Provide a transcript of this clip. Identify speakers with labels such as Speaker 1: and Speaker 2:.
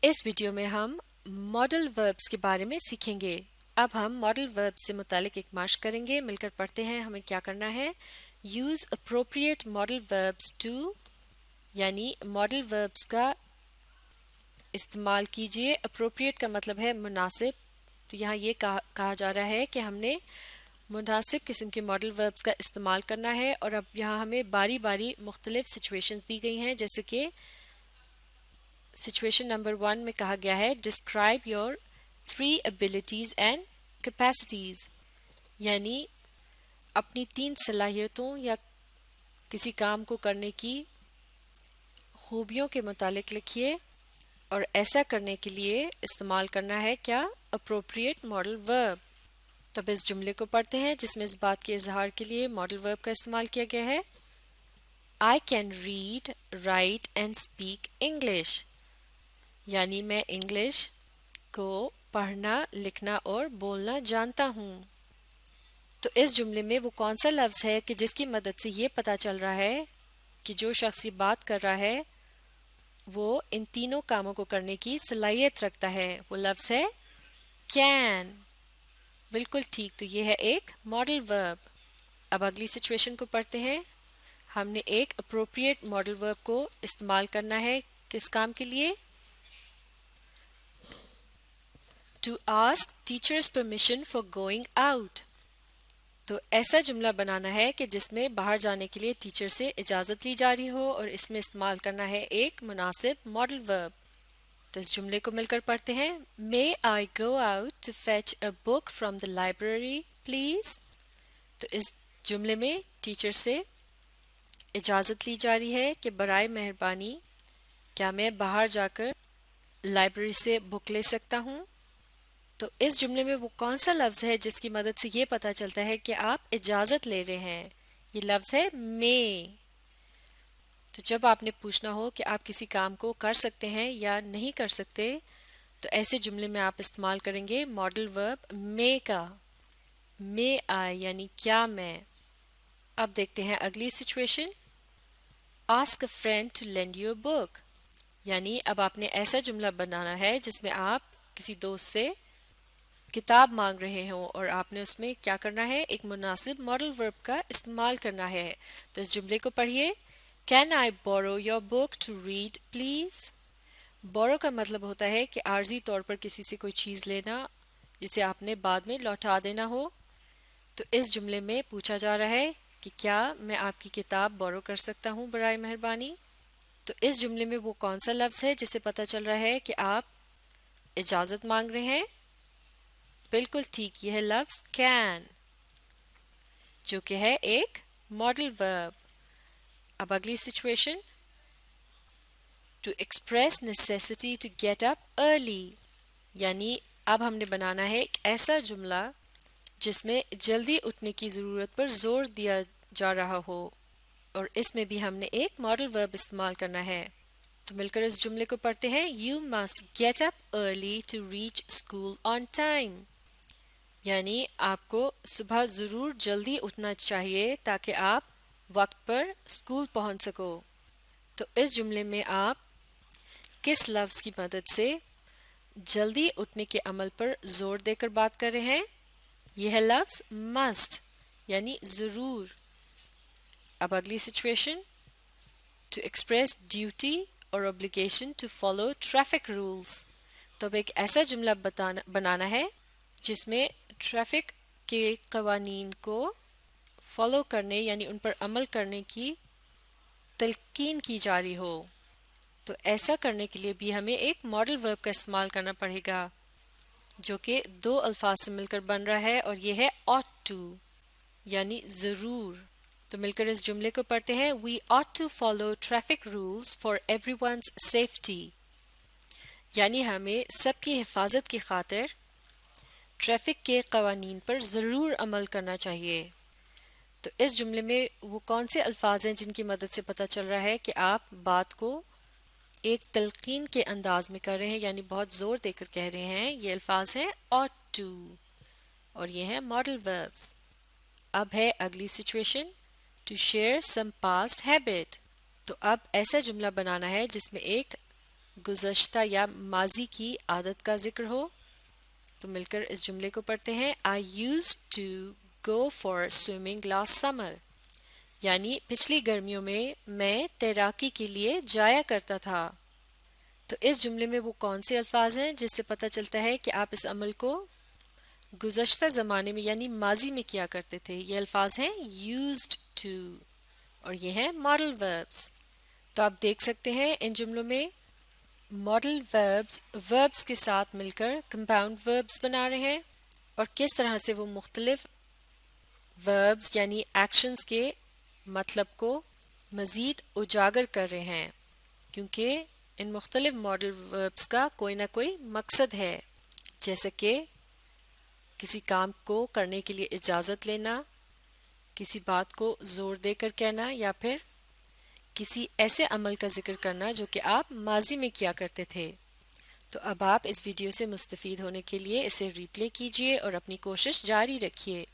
Speaker 1: इस वीडियो में हम मॉडल वर्ब्स के बारे में सीखेंगे। अब हम मॉडल वर्ब्स से मुतालिक एक माश्क करेंगे, मिलकर पढ़ते हैं। हमें क्या करना है? Use appropriate modal verbs to, यानी मॉडल वर्ब्स का इस्तेमाल कीजिए। अप्रोप्रिएट का मतलब है मुनासिब, तो यहाँ ये कहा जा रहा है कि हमने मुनासिब किस्म के मॉडल वर्ब्स का इस्तेमाल करना है। और अब यहाँ हमें बारी बारी मुख्तलिफ सिचुएशंस दी गई हैं, जैसे कि सिचुएशन नंबर 1 में कहा गया है describe your 3 abilities and capacities, यानी अपनी 3 सलाहियतों या किसी काम को करने की खूबियों के मुतालिक लिखिए। और ऐसा करने के लिए इस्तेमाल करना है क्या? Appropriate modal verb. तो अब इस जुमले को पढ़ते हैं जिसमें इस बात के इजहार के लिए मॉडल वर्ब का इस्तेमाल किया गया है। I can read, right and speak English, यानी मैं इंग्लिश को पढ़ना, लिखना और बोलना जानता हूँ। तो इस जुमले में वो कौन सा लफ्ज़ है कि जिसकी मदद से ये पता चल रहा है कि जो शख्स ये बात कर रहा है वो इन तीनों कामों को करने की सलाहियत रखता है? वो लफ्ज़ है कैन। बिल्कुल ठीक, तो ये है एक मॉडल वर्ब। अब अगली सिचुएशन को पढ़ते हैं। हमने एक अप्रोप्रिएट मॉडल वर्ब को इस्तेमाल करना है किस काम के लिए? To ask teachers permission for going out। तो ऐसा जुमला बनाना है कि जिसमें बाहर जाने के लिए टीचर से इजाज़त ली जा रही हो और इसमें इस्तेमाल करना है एक मुनासिब मॉडल वर्ब। तो इस जुमले को मिलकर पढ़ते हैं। May I go out to fetch a book from the library, please? तो इस जुमले में टीचर से इजाज़त ली जा रही है कि बराए मेहरबानी क्या मैं बाहर जाकर लाइब्रेरी से बुक ले सकता हूँ? तो इस जुमले में वो कौन सा लफ्ज़ है जिसकी मदद से ये पता चलता है कि आप इजाज़त ले रहे हैं? ये लफ्ज़ है मे। तो जब आपने पूछना हो कि आप किसी काम को कर सकते हैं या नहीं कर सकते, तो ऐसे जुमले में आप इस्तेमाल करेंगे मॉडल वर्ब मे का। मे आई यानी क्या मैं। अब देखते हैं अगली situation. Ask a friend to lend you a book, यानी अब आपने ऐसा जुमला बनाना है जिसमें आप किसी दोस्त से किताब मांग रहे हो और आपने उसमें क्या करना है? एक मुनासिब मॉडल वर्ब का इस्तेमाल करना है। तो इस जुमले को पढ़िए। Can I borrow your book to read please? Borrow का मतलब होता है कि आर्जी तौर पर किसी से कोई चीज़ लेना जिसे आपने बाद में लौटा देना हो। तो इस जुमले में पूछा जा रहा है कि क्या मैं आपकी किताब बोरो कर सकता हूँ बराए मेहरबानी? तो इस जुमले में वो कौन सा लफ्ज़ है जिससे पता चल रहा है कि आप इजाज़त मांग रहे हैं? बिल्कुल ठीक, यह है लफ्ज़ कैन, जो कि है एक मॉडल वर्ब। अब अगली situation. To express necessity to get up early, यानी अब हमने बनाना है एक ऐसा जुमला जिसमें जल्दी उठने की ज़रूरत पर जोर दिया जा रहा हो और इसमें भी हमने एक मॉडल वर्ब इस्तेमाल करना है। तो मिलकर इस जुमले को पढ़ते हैं। You must get up early to reach school on time, यानी आपको सुबह ज़रूर जल्दी उठना चाहिए ताकि आप वक्त पर स्कूल पहुंच सको। तो इस जुमले में आप किस लफ्ज़ की मदद से जल्दी उठने के अमल पर जोर देकर बात कर रहे हैं? यह है लफ्ज़ मस्ट, यानी ज़रूर। अब अगली सिचुएशन। टू एक्सप्रेस ड्यूटी और obligation to follow traffic rules, तो अब एक ऐसा जुमला बनाना है जिसमें ट्रैफिक के कवानीन को फॉलो करने यानी उन पर अमल करने की तलकीन की जा रही हो। तो ऐसा करने के लिए भी हमें एक मॉडल वर्ब का इस्तेमाल करना पड़ेगा जो कि 2 अल्फाज से मिलकर बन रहा है और ये है ought to, यानी ज़रूर। तो मिलकर इस जुमले को पढ़ते हैं। We ought to follow traffic rules for everyone's safety, यानी हमें सबकी हिफाजत की खातिर ट्रैफिक के कवानीन पर ज़रूर अमल करना चाहिए। तो इस जुमले में वो कौन से अल्फाज हैं जिनकी मदद से पता चल रहा है कि आप बात को एक तलकीन के अंदाज में कर रहे हैं, यानी बहुत ज़ोर देकर कह रहे हैं? ये अल्फाज हैं ought to और ये हैं मॉडल वर्ब्स। अब है अगली situation. To share some past habit, तो अब ऐसा जुमला बनाना है जिसमें एक گزشتہ یا ماضی کی عادت کا ذکر ہو. تو مل کر اس جملے کو پڑھتے ہیں. I used to go for swimming last summer. یعنی پچھلی گرمیوں میں تیراکی کے لیے جایا کرتا تھا. تو اس جملے میں وہ کون سے الفاظ ہیں جس سے پتہ چلتا ہے کہ آپ اس عمل کو گزشتہ زمانے میں یعنی ماضی میں کیا کرتے تھے؟ یہ الفاظ ہیں used to اور یہ ہیں ماڈل وربس. تو آپ دیکھ سکتے ہیں ان جملوں میں ماڈل وربس کے ساتھ مل کر کمپاؤنڈ وربس بنا رہے ہیں اور کس طرح سے وہ مختلف وربس یعنی ایکشنز کے مطلب کو مزید اجاگر کر رہے ہیں، کیونکہ ان مختلف ماڈل وربس کا کوئی نہ کوئی مقصد ہے، جیسے کہ کسی کام کو کرنے کے لیے اجازت لینا، کسی بات کو زور دے کر کہنا، یا پھر کسی ایسے عمل کا ذکر کرنا جو کہ آپ ماضی میں کیا کرتے تھے. تو اب آپ اس ویڈیو سے مستفید ہونے کے لیے اسے ری پلے کیجئے اور اپنی کوشش جاری رکھیے.